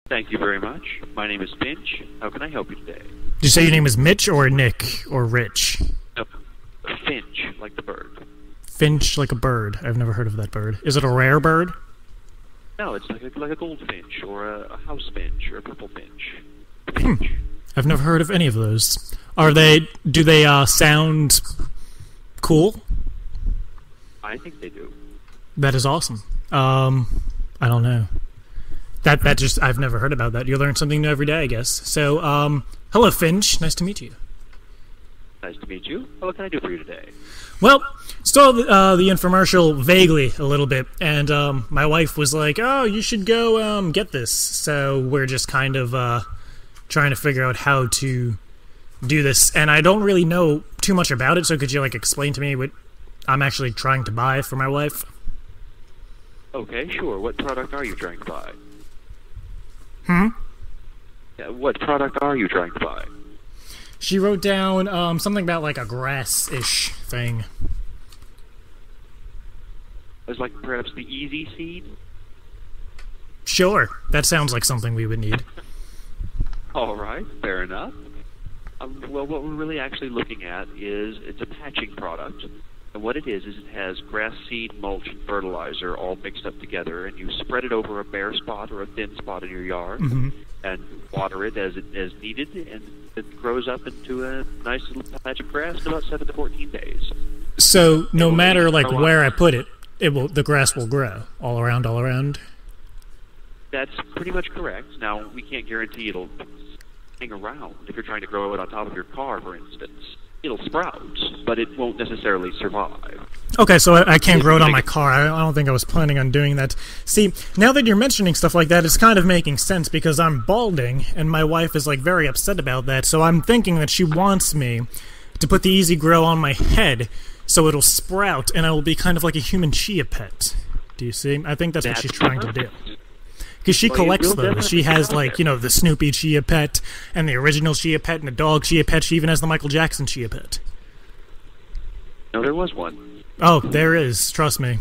Thank you very much. My name is Finch. How can I help you today? Did you say your name is Mitch or Nick or Rich? No, Finch, like the bird. Finch like a bird. I've never heard of that bird. Is it a rare bird? No, it's like a goldfinch or a house finch or a purple finch. Finch. I've never heard of any of those. Do they sound cool? I think they do. That is awesome. I don't know. I've never heard about that. You learn something new every day, I guess. So, hello, Finch. Nice to meet you. Nice to meet you. What can I do for you today? Well, saw the infomercial vaguely a little bit, and my wife was like, "Oh, you should go get this." So we're just kind of trying to figure out how to do this, and I don't really know too much about it. So could you explain to me what I'm actually trying to buy for my wife? Okay, sure. What product are you trying to buy? Yeah, what product are you trying to buy? She wrote down something about a grass-ish thing. It's like perhaps the Easy Seed? Sure. That sounds like something we would need. All right, fair enough. Well, what we're really actually looking at is it's a patching product. And what it is it has grass seed, mulch, and fertilizer all mixed up together, and you spread it over a bare spot or a thin spot in your yard, and water it as needed, and it grows up into a nice little patch of grass in about 7 to 14 days. So no matter where I put it, the grass will grow all around, all around. That's pretty much correct. Now we can't guarantee it'll hang around. If you're trying to grow it on top of your car, for instance, it'll sprout, but it won't necessarily survive. Okay, so I can't grow it on my car. I don't think I was planning on doing that. See, now that you're mentioning stuff like that, it's kind of making sense because I'm balding, and my wife is very upset about that, so I'm thinking that she wants me to put the Easy Grow on my head so it'll sprout, and I will be kind of like a human Chia pet. Do you see? I think that's what she's trying to do. Because she collects those. She has, the Snoopy Chia Pet, and the original Chia Pet, and the dog Chia Pet. She even has the Michael Jackson Chia Pet. No, there was one. Oh, there is. Trust me.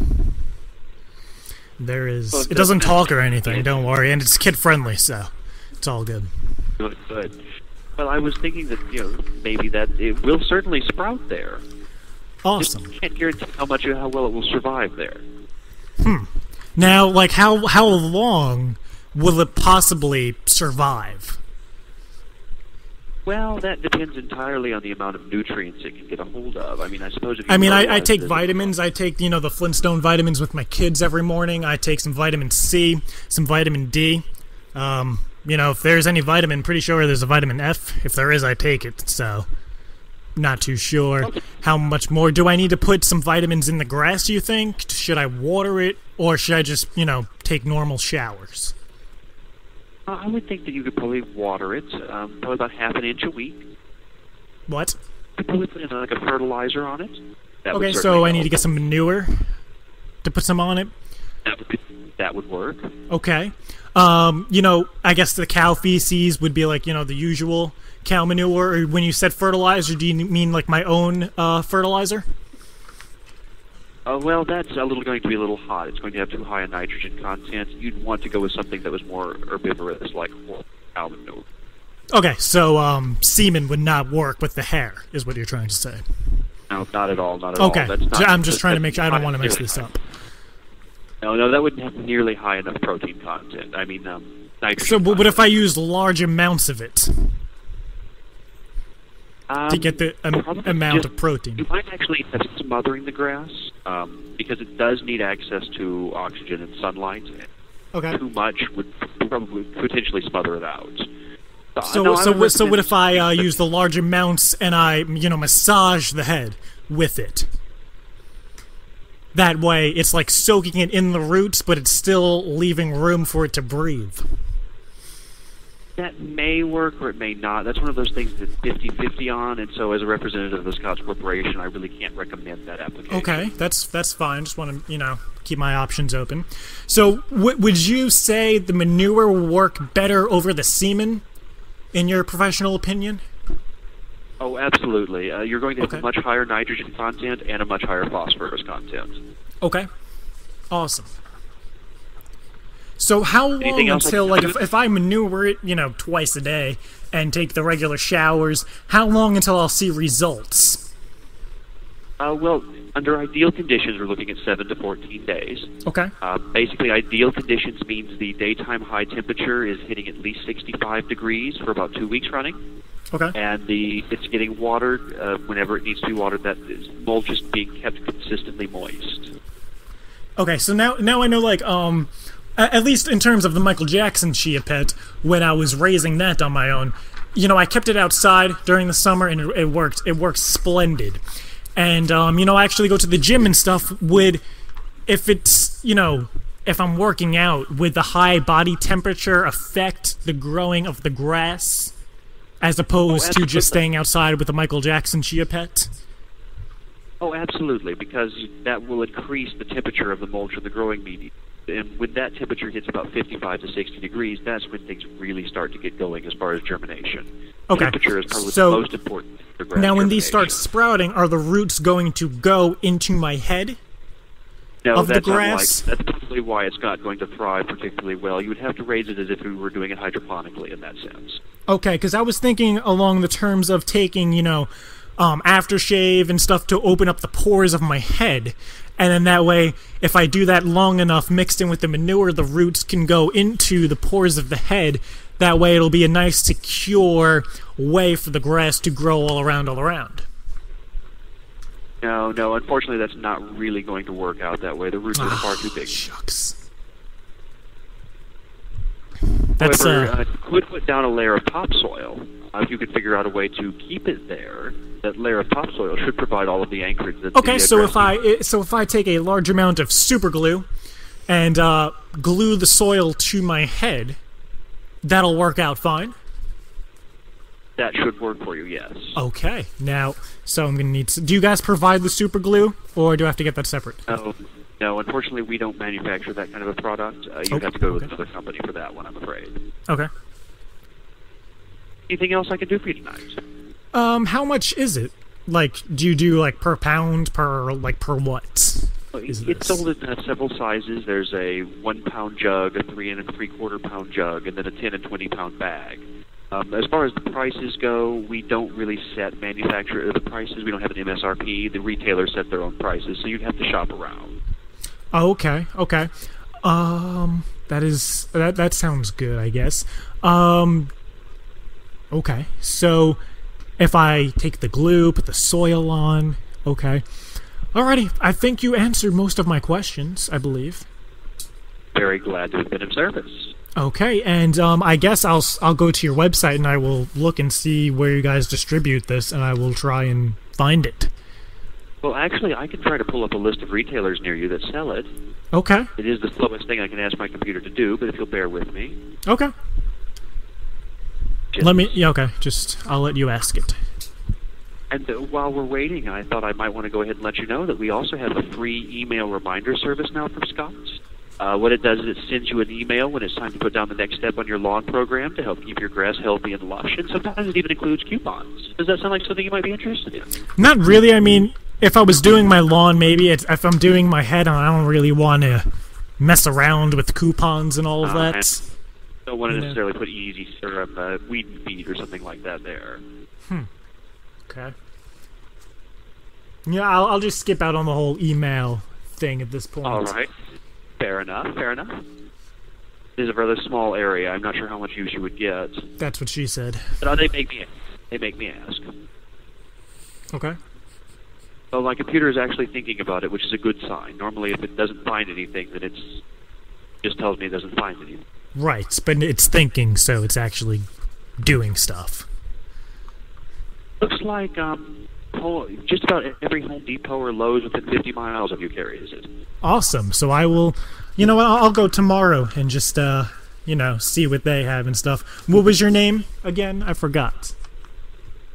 There is. It doesn't talk or anything, don't worry, and it's kid-friendly, so it's all good. Good, good. Well, I was thinking that, maybe that it will certainly sprout there. Awesome. Just can't guarantee how well it will survive there. Now, how long will it possibly survive? Well, that depends entirely on the amount of nutrients it can get a hold of. I mean, I suppose if you I take vitamins. I take, the Flintstone vitamins with my kids every morning. I take some vitamin C, some vitamin D. If there's any vitamin, pretty sure there's a vitamin F. If there is, I take it, so not too sure. Okay. How much more? Do I need to put some vitamins in the grass, do you think? Should I water it, or should I just, take normal showers? I would think that you could probably water it, probably about half an inch a week. What? You could probably put in a fertilizer on it. Okay, so I need to get some manure to put some on it? That would work. Okay. I guess the cow feces would be the usual cow manure, or when you said fertilizer, do you mean my own fertilizer? Well, that's going to be a little hot. It's going to have too high a nitrogen content. You'd want to go with something that was more herbivorous, like cow manure. Okay, so semen would not work with the hair, is what you're trying to say. No, not at all, not at all. Okay, I'm just trying to make sure. I don't want to mess this up. No, that wouldn't have nearly high enough protein content. I mean, nitrogen So, what if I use large amounts of it? To get the amount of protein. You might actually end up smothering the grass, because it does need access to oxygen and sunlight. Okay. Too much would probably potentially smother it out. So what if I use the large amounts and I, massage the head with it? That way, it's soaking it in the roots, but it's still leaving room for it to breathe. That may work or it may not. That's one of those things that's 50-50 on, and so as a representative of the Scotts Corporation, I really can't recommend that application. Okay, that's fine. Just want to, keep my options open. So, would you say the manure will work better over the semen, in your professional opinion? Oh, absolutely. You're going to have a much higher nitrogen content and a much higher phosphorus content. Okay. Awesome. So how long Anything else until, I like, can do? if I manure it, you know, twice a day and take the regular showers, how long until I'll see results? Well, under ideal conditions, we're looking at 7 to 14 days. Okay. Basically, ideal conditions means the daytime high temperature is hitting at least 65 degrees for about 2 weeks running. Okay. And it's getting watered whenever it needs to be watered. That mulch is being kept consistently moist. Okay, so now I know, like, at least in terms of the Michael Jackson Chia Pet, when I was raising that on my own, you know, I kept it outside during the summer, and it worked. It worked splendid. And, you know, I actually go to the gym and stuff. If it's, you know, if I'm working out, would the high body temperature affect the growing of the grass as opposed to just staying outside with the Michael Jackson Chia Pet? Oh, absolutely, because that will increase the temperature of the mulch and the growing medium. And when that temperature hits about 55 to 60 degrees, that's when things really start to get going as far as germination. Okay. Temperature is probably So, the most important for grass now, when these start germination. sprouting, are the roots going to go into my head? No, of the that's grass? That's probably why it's not going to thrive particularly well. You would have to raise it as if we were doing it hydroponically in that sense. Okay, because I was thinking along the terms of taking, you know, aftershave and stuff to open up the pores of my head. And then that way, if I do that long enough mixed in with the manure, the roots can go into the pores of the head. That way it'll be a nice, secure way for the grass to grow all around. No, unfortunately that's not really going to work out that way. The roots are far too big. Shucks. That's, However, you could put down a layer of topsoil. If you could figure out a way to keep it there, that layer of topsoil should provide all of the anchorage that okay, the so grass if I take a large amount of super glue and glue the soil to my head, that'll work out fine. that should work for you, yes. Okay, now, so I'm gonna need. Do you guys provide the super glue, or do I have to get that separate? No, unfortunately, we don't manufacture that kind of a product. You'd have to go with another company for that one, I'm afraid. Okay. Anything else I can do for you tonight? How much is it? Like, do you do like per pound, per what? It's sold in several sizes. There's a 1 pound jug, a 3 3/4 pound jug, and then a 10 and 20 pound bag. As far as the prices go, we don't really set the prices. We don't have an MSRP. The retailers set their own prices, so you'd have to shop around. Oh, okay. That sounds good, I guess. Okay, so if I take the glue, put the soil on, okay. Alrighty, I think you answered most of my questions, I believe. Very glad to have been of service. Okay, and I guess I'll go to your website and I will look and see where you guys distribute this, and I will try and find it. Well, actually, I can try to pull up a list of retailers near you that sell it. Okay. It is the slowest thing I can ask my computer to do, but if you'll bear with me. Okay. I'll let you ask it. And while we're waiting, I thought I might want to go ahead and let you know that we also have a free email reminder service now from Scott's. What it does is it sends you an email when it's time to put down the next step on your lawn program to help keep your grass healthy and lush, and sometimes it even includes coupons. Does that sound like something you might be interested in? Not really. I mean, if I was doing my lawn, maybe. If I'm doing my head, I don't really want to mess around with coupons and all of that. I don't want to necessarily put easy or weed and feed or something like that there. Okay. Yeah, I'll just skip out on the whole email thing at this point. All right. Fair enough. It is a rather small area. I'm not sure how much use you would get. That's what she said. But they make me ask. Okay. Well, my computer is actually thinking about it, which is a good sign. Normally, if it doesn't find anything, then it just tells me it doesn't find anything. Right, but it's thinking, so it's actually doing stuff. Looks like just about every Home Depot or Lowe's within 50 miles of you carries it. Awesome. So I will, you know what, I'll go tomorrow and just, see what they have and stuff. What was your name again? I forgot.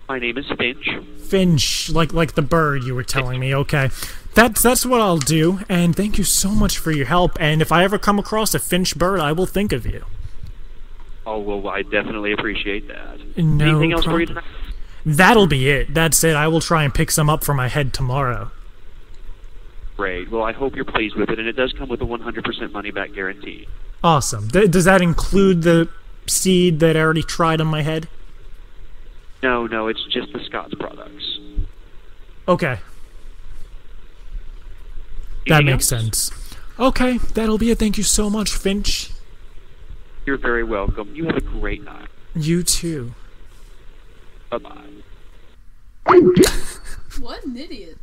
My name is Finch. Finch, like the bird you were telling me. Okay. That's what I'll do, and thank you so much for your help, and if I ever come across a finch bird, I will think of you. Oh, well, I definitely appreciate that. No Anything else problem. for you tonight? That'll be it. That's it. I will try and pick some up for my head tomorrow. Great. Well, I hope you're pleased with it, and it does come with a 100% money-back guarantee. Awesome. Does that include the seed that I already tried on my head? No, it's just the Scott's products. Okay. That Anything makes else? sense. Okay, that'll be it. Thank you so much, Finch. You're very welcome. You have a great night. You too. Bye-bye. What an idiot.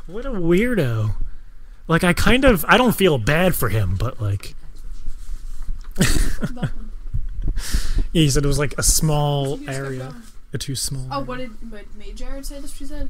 What a weirdo. Like, I don't feel bad for him, but like... Nothing. Yeah, he said it was like a small So you just kept area. going. Too small. Oh, what made Jared say this? She said